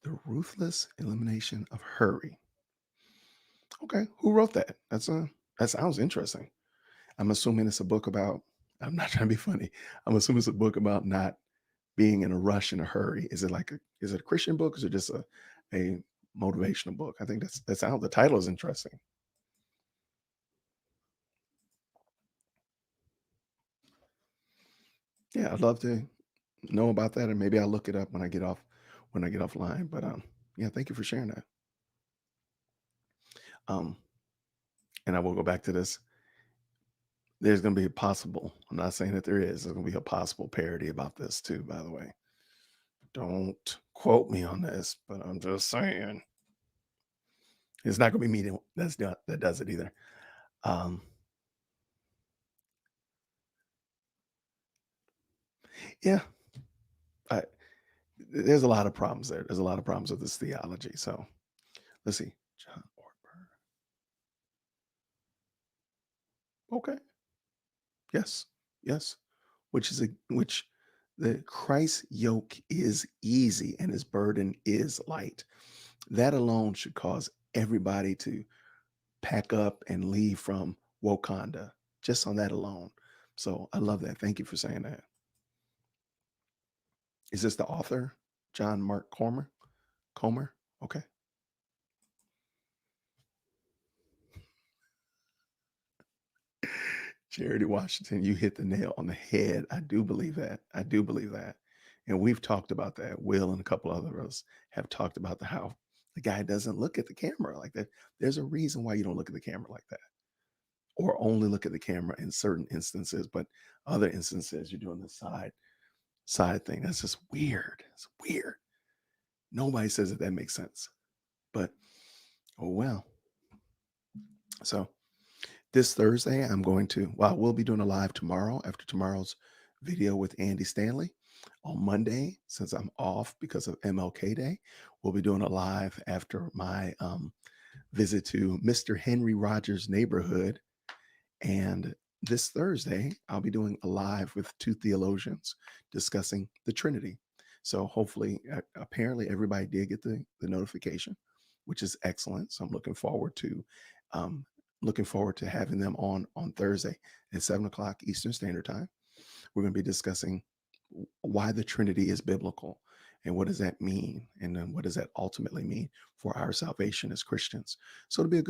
The Ruthless Elimination of Hurry. Okay, who wrote that? That sounds interesting. I'm assuming it's a book about. I'm not trying to be funny. I'm assuming it's a book about not being in a rush in a hurry. Is it a Christian book? Or is it just a motivational book? I think that sounds the title is interesting. Yeah, I'd love to know about that, and maybe I'll look it up when I get offline. But yeah, thank you for sharing that. Um, and I will go back to this. There's going to be a possible. I'm not saying that there is. There's going to be a possible parody about this too. By the way, don't quote me on this, but I'm just saying it's not going to be me that does it either. Um, yeah, I, there's a lot of problems there. There's a lot of problems with this theology. So let's see. John Ortberg. Okay. Yes. Yes. Which the Christ yoke is easy and his burden is light. That alone should cause everybody to pack up and leave from Wakanda, just on that alone. So I love that. Thank you for saying that. Is this the author, John Mark Comer? Comer? Okay. Charity Washington, you hit the nail on the head. I do believe that. I do believe that. And we've talked about that. Will and a couple other of us have talked about how the guy doesn't look at the camera like that. There's a reason why you don't look at the camera like that, or only look at the camera in certain instances, but other instances you're doing the side thing. That's just weird. It's weird. Nobody says that makes sense. But oh well. So this Thursday, we'll be doing a live tomorrow after tomorrow's video with Andy Stanley. On Monday, since I'm off because of MLK Day, we'll be doing a live after my visit to Mr. Henry Rogers' neighborhood. And this Thursday, I'll be doing a live with two theologians discussing the Trinity. So hopefully, apparently, everybody did get the notification, which is excellent. So I'm um, looking forward to having them on Thursday at 7 o'clock Eastern Standard Time. We're going to be discussing why the Trinity is biblical and what does that mean, and then what does that ultimately mean for our salvation as Christians. So it'll be a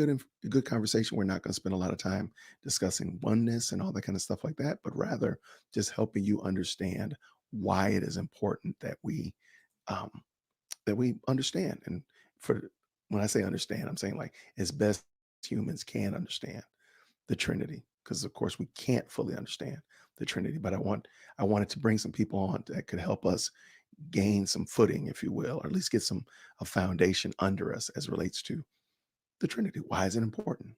good conversation. We're not going to spend a lot of time discussing oneness and all that kind of stuff like that, but rather just helping you understand why it is important um, that we understand. And for when I say understand, I'm saying like as best humans can understand the Trinity, because of course we can't fully understand the Trinity. But I wanted to bring some people on that could help us gain some footing, if you will, or at least get a foundation under us as relates to the Trinity. Why is it important?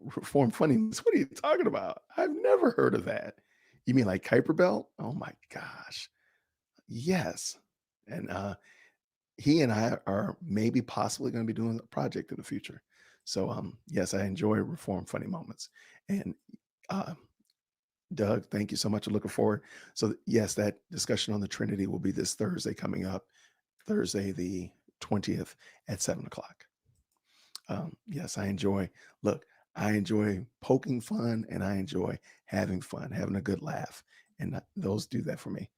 Reform funding. What are you talking about? I've never heard of that. You mean like Kuiper Belt? Oh my gosh. Yes. And he and I are maybe possibly going to be doing a project in the future. So yes, I enjoy reform funny moments. And uh, Doug, thank you so much. I'm looking forward. So yes, that discussion on the Trinity will be this Thursday coming up, Thursday the 20th at 7 o'clock. Yes, look, I enjoy poking fun and I enjoy having fun, having a good laugh. And those do that for me.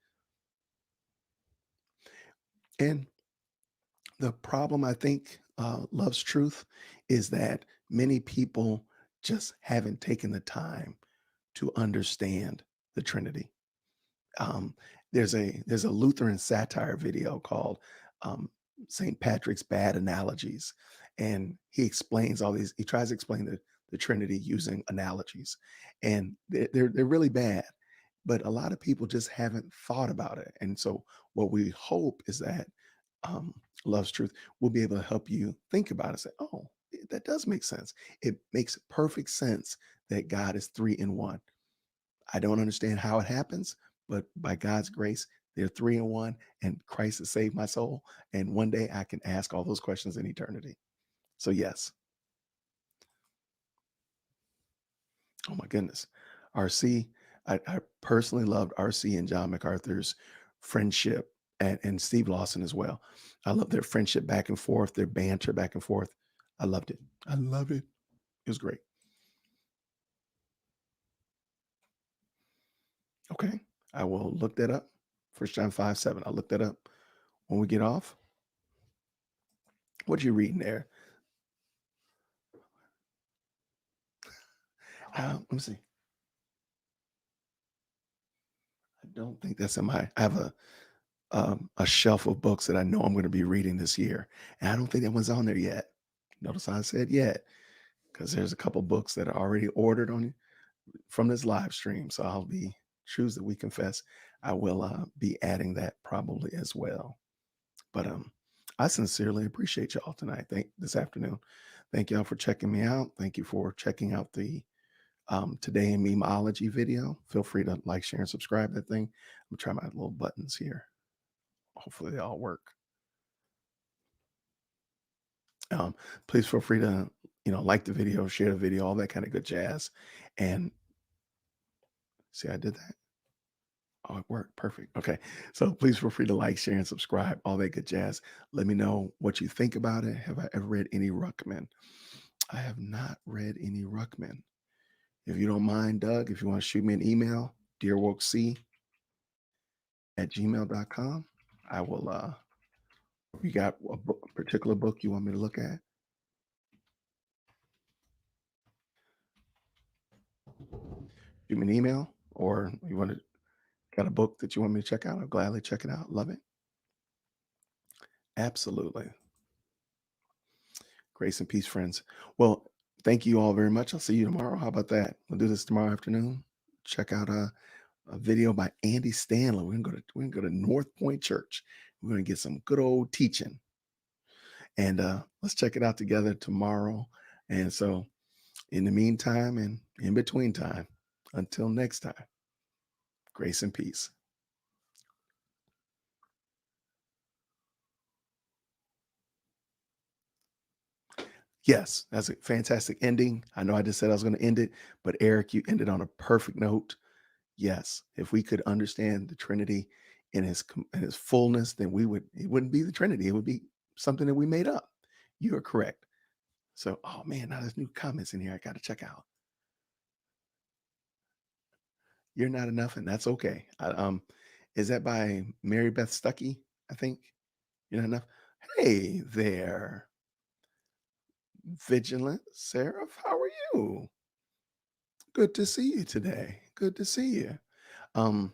And the problem, I think, Love's Truth, is that many people just haven't taken the time to understand the Trinity. Um, there's a Lutheran satire video called um, St. Patrick's Bad Analogies, and he explains all these. He tries to explain the Trinity using analogies, and they're really bad. But a lot of people just haven't thought about it, and so what we hope is that um, Love's Truth will be able to help you think about it. And say, oh, that does make sense. It makes perfect sense that God is three in one. I don't understand how it happens, but by God's grace, They're three in one, and Christ has saved my soul. And one day I can ask all those questions in eternity. So, yes. Oh my goodness. RC, I personally loved RC and John MacArthur's friendship, and Steve Lawson as well. I love their friendship back and forth, their banter back and forth. I loved it. I love it. It was great. Okay. I will look that up. First John 5:7. I'll look that up when we get off. What you reading there? Let me see. I don't think that's in my. I have a shelf of books that I know I'm going to be reading this year, and I don't think that one's on there yet. Notice how I said yet, because there's a couple books that are already ordered on from this live stream. So I'll be Truths That We Confess. I will be adding that probably as well. But I sincerely appreciate y'all tonight. This afternoon. Thank y'all for checking me out. Thank you for checking out the Today in Meme-ology video. Feel free to like, share, and subscribe that thing. I'm gonna try my little buttons here. Hopefully they all work. Please feel free to, like the video, share the video, all that kind of good jazz. And see, I did that. Oh, it worked. Perfect. Okay. So please feel free to like, share, and subscribe, all that good jazz. Let me know what you think about it. Have I ever read any Ruckman? I have not read any Ruckman. If you don't mind, Doug, if you want to shoot me an email, dearwokec@gmail.com. I will, you got a particular book you want me to look at? Shoot me an email, or you want to got a book that you want me to check out? I'll gladly check it out. Love it. Absolutely. Grace and peace, friends. Well, thank you all very much. I'll see you tomorrow. How about that? We'll do this tomorrow afternoon. Check out a video by Andy Stanley. We're gonna go to North Point Church. We're gonna get some good old teaching, and let's check it out together tomorrow. And so, in the meantime, and in between time, until next time, grace and peace. Yes, that's a fantastic ending. I know I just said I was going to end it, but Eric, you ended on a perfect note. Yes, if we could understand the Trinity in his fullness, then it wouldn't be the Trinity. It would be something that we made up. You are correct. So, oh man, now there's new comments in here I got to check out. You're not enough, and that's okay. Is that by Mary Beth Stuckey? I think you're not enough. Hey there, Vigilant Seraph. How are you? Good to see you today. Good to see you. Um,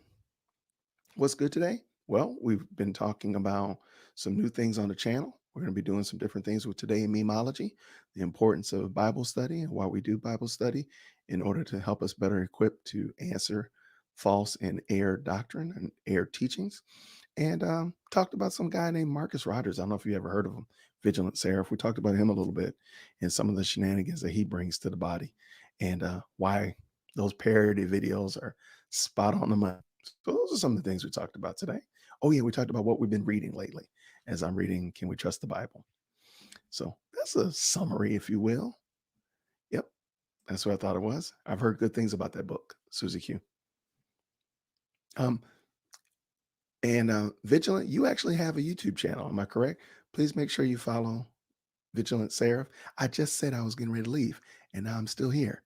what's good today? Well, we've been talking about some new things on the channel. We're going to be doing some different things with Today in Memology, the importance of Bible study and why we do Bible study in order to help us better equipped to answer false and error doctrine and error teachings. And talked about some guy named Marcus Rogers. I don't know if you ever heard of him, Vigilant Seraph. We talked about him a little bit and some of the shenanigans that he brings to the body, and why those parody videos are spot on the money. So those are some of the things we talked about today. Oh yeah, we talked about what we've been reading lately. As I'm reading, Can We Trust the Bible? So that's a summary, if you will. Yep, that's what I thought it was. I've heard good things about that book, Susie Q. Um, And Vigilant, you actually have a YouTube channel. Am I correct? Please make sure you follow Vigilant Seraph. I just said I was getting ready to leave, and now I'm still here.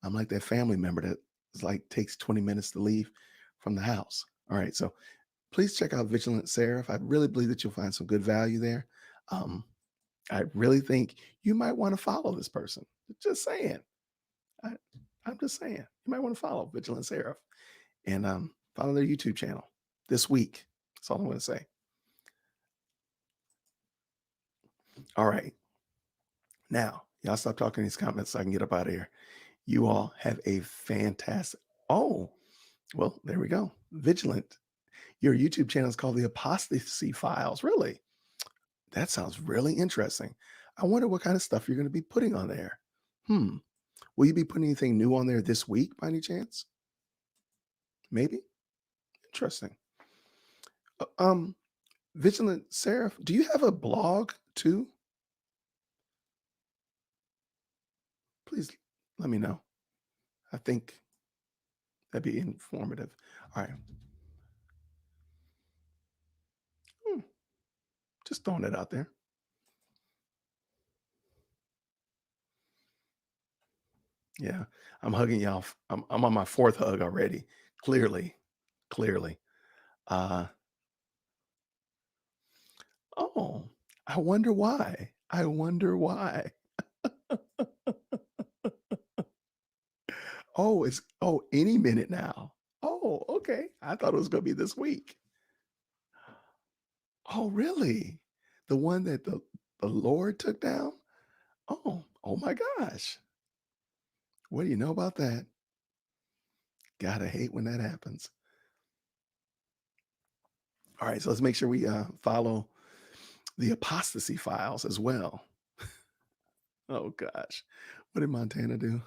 I'm like that family member that is like takes 20 minutes to leave from the house. All right, so please check out Vigilant Seraph. I really believe that you'll find some good value there. Um, I really think you might want to follow this person. Just saying. I, I'm just saying. You might want to follow Vigilant Seraph and follow their YouTube channel this week. That's all I'm going to say. All right. Now, y'all stop talking in these comments so I can get up out of here. You all have a fantastic. Oh, well, there we go. Vigilant. Your YouTube channel is called the Apostasy Files. Really? That sounds really interesting. I wonder what kind of stuff you're going to be putting on there. Hmm. Will you be putting anything new on there this week by any chance? Maybe. Interesting. Vigilant Seraph, do you have a blog too? Please let me know. I think that'd be informative. All right. Hmm, just throwing it out there. Yeah, I'm hugging y'all. I'm on my fourth hug already. Clearly, clearly. Uh, oh, I wonder why. I wonder why. Oh, it's any minute now. Oh, okay. I thought it was gonna be this week. Oh, really? The one that the Lord took down? Oh my gosh. What do you know about that? Gotta hate when that happens. All right, so let's make sure we follow the apostasy files as well. Oh gosh. What did Montana do?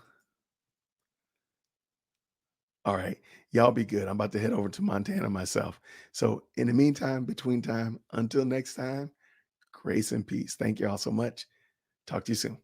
All right. Y'all be good. I'm about to head over to Montana myself. So in the meantime, between time, until next time, grace and peace. Thank you all so much. Talk to you soon.